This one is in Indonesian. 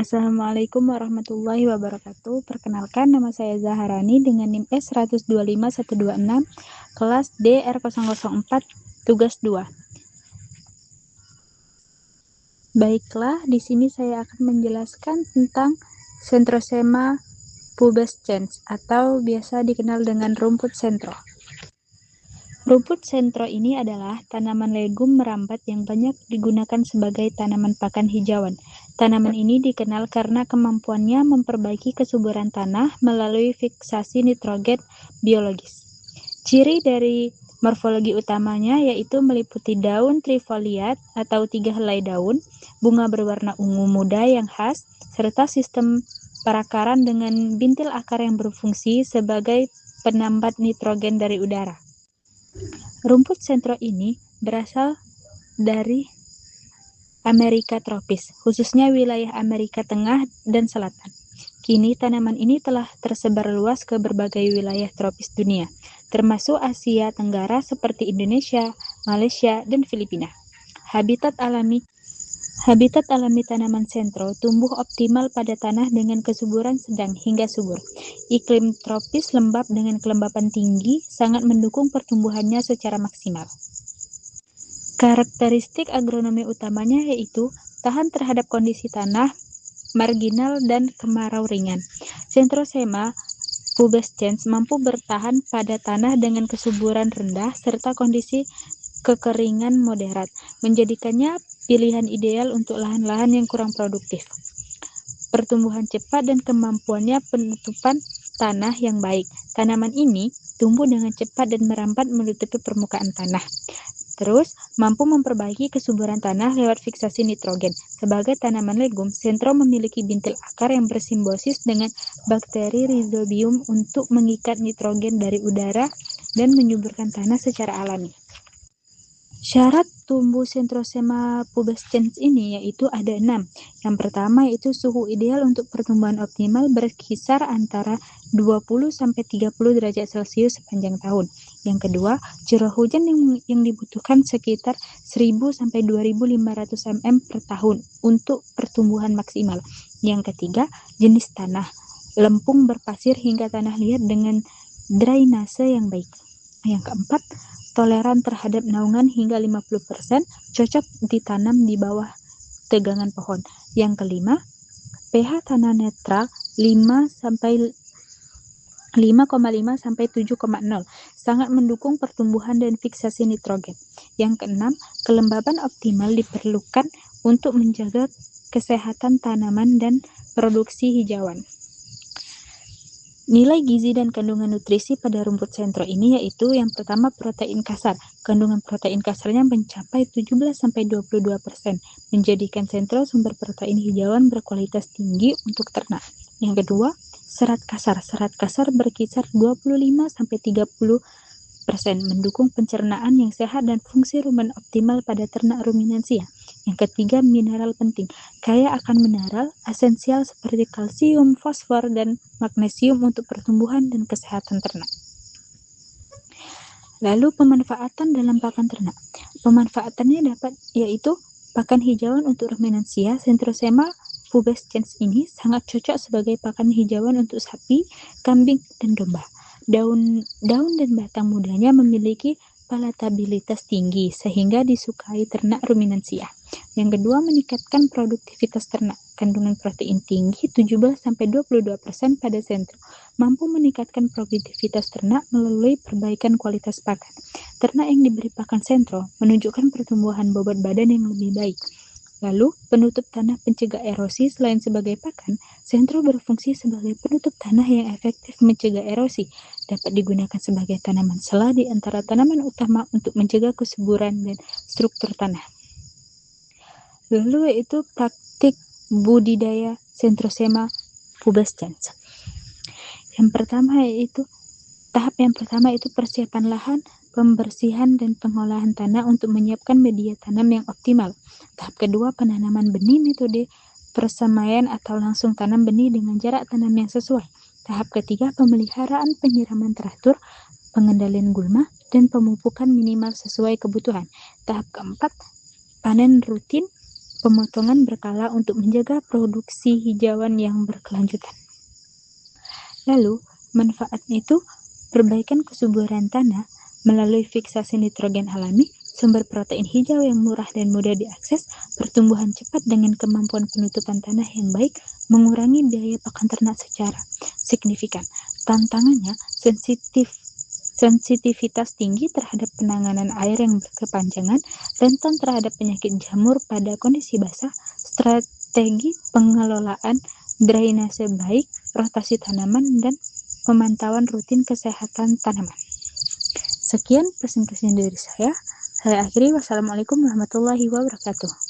Assalamualaikum warahmatullahi wabarakatuh. Perkenalkan, nama saya Zaharani dengan NIM S125126, kelas DR004, tugas 2. Baiklah, di sini saya akan menjelaskan tentang Centrosema pubescens atau biasa dikenal dengan rumput sentro. Rumput sentro ini adalah tanaman legum merambat yang banyak digunakan sebagai tanaman pakan hijauan. Tanaman ini dikenal karena kemampuannya memperbaiki kesuburan tanah melalui fiksasi nitrogen biologis. Ciri dari morfologi utamanya yaitu meliputi daun trifoliat atau 3 helai daun, bunga berwarna ungu muda yang khas, serta sistem perakaran dengan bintil akar yang berfungsi sebagai penambat nitrogen dari udara. Rumput sentro ini berasal dari Amerika tropis, khususnya wilayah Amerika Tengah dan Selatan. Kini tanaman ini telah tersebar luas ke berbagai wilayah tropis dunia, termasuk Asia Tenggara seperti Indonesia, Malaysia, dan Filipina. Habitat alami tanaman sentro tumbuh optimal pada tanah dengan kesuburan sedang hingga subur. Iklim tropis lembab dengan kelembapan tinggi sangat mendukung pertumbuhannya secara maksimal. Karakteristik agronomi utamanya yaitu tahan terhadap kondisi tanah, marginal, dan kemarau ringan. Centrosema pubescens mampu bertahan pada tanah dengan kesuburan rendah serta kondisi kekeringan moderat, menjadikannya pilihan ideal untuk lahan-lahan yang kurang produktif. Pertumbuhan cepat dan kemampuannya penutupan tanah yang baik. Tanaman ini tumbuh dengan cepat dan merambat menutupi permukaan tanah. Terus, mampu memperbaiki kesuburan tanah lewat fiksasi nitrogen. Sebagai tanaman legum, sentro memiliki bintil akar yang bersimbiosis dengan bakteri Rhizobium untuk mengikat nitrogen dari udara dan menyuburkan tanah secara alami. Syarat tumbuh Centrosema pubescens ini yaitu ada 6. Yang pertama yaitu suhu ideal untuk pertumbuhan optimal berkisar antara 20-30 derajat Celcius sepanjang tahun. Yang kedua, curah hujan yang dibutuhkan sekitar 1000-2500 mm per tahun untuk pertumbuhan maksimal. Yang ketiga, jenis tanah, lempung berpasir hingga tanah liat dengan drainase yang baik. Yang keempat, toleran terhadap naungan hingga 50%, cocok ditanam di bawah tegangan pohon. Yang kelima, pH tanah netral 5,5 sampai 7,0, sangat mendukung pertumbuhan dan fiksasi nitrogen. Yang keenam, kelembaban optimal diperlukan untuk menjaga kesehatan tanaman dan produksi hijauan. Nilai gizi dan kandungan nutrisi pada rumput sentro ini yaitu yang pertama protein kasar. Kandungan protein kasarnya mencapai 17-22%, menjadikan sentro sumber protein hijauan berkualitas tinggi untuk ternak. Yang kedua, serat kasar. Serat kasar berkisar 25-30%, mendukung pencernaan yang sehat dan fungsi rumen optimal pada ternak ruminansia. Yang ketiga, mineral penting, kaya akan mineral esensial seperti kalsium, fosfor, dan magnesium untuk pertumbuhan dan kesehatan ternak. Lalu pemanfaatan dalam pakan ternak. Pemanfaatannya dapat yaitu pakan hijauan untuk ruminansia. Centrosema pubescens ini sangat cocok sebagai pakan hijauan untuk sapi, kambing, dan domba. Daun dan batang mudanya memiliki palatabilitas tinggi sehingga disukai ternak ruminansia. Yang kedua, meningkatkan produktivitas ternak. Kandungan protein tinggi 17-22% pada sentro mampu meningkatkan produktivitas ternak melalui perbaikan kualitas pakan. Ternak yang diberi pakan sentro menunjukkan pertumbuhan bobot badan yang lebih baik. Lalu, penutup tanah pencegah erosi. Selain sebagai pakan, sentro berfungsi sebagai penutup tanah yang efektif mencegah erosi. Dapat digunakan sebagai tanaman sela di antara tanaman utama untuk mencegah kesuburan dan struktur tanah. Lalu yaitu praktik budidaya Centrosema pubescens. Tahap yang pertama yaitu persiapan lahan, pembersihan dan pengolahan tanah untuk menyiapkan media tanam yang optimal. Tahap kedua, penanaman benih, metode persemaian atau langsung tanam benih dengan jarak tanam yang sesuai. Tahap ketiga, pemeliharaan penyiraman teratur, pengendalian gulma, dan pemupukan minimal sesuai kebutuhan. Tahap keempat, panen rutin, pemotongan berkala untuk menjaga produksi hijauan yang berkelanjutan. Lalu, manfaatnya itu perbaikan kesuburan tanah melalui fiksasi nitrogen alami, sumber protein hijau yang murah dan mudah diakses, pertumbuhan cepat dengan kemampuan penutupan tanah yang baik, mengurangi biaya pakan ternak secara signifikan. Tantangannya, sensitivitas tinggi terhadap penanganan air yang berkepanjangan, rentan terhadap penyakit jamur pada kondisi basah, strategi pengelolaan drainase baik, rotasi tanaman, dan pemantauan rutin kesehatan tanaman. Sekian presentasi dari saya. Saya akhiri. Wassalamualaikum warahmatullahi wabarakatuh.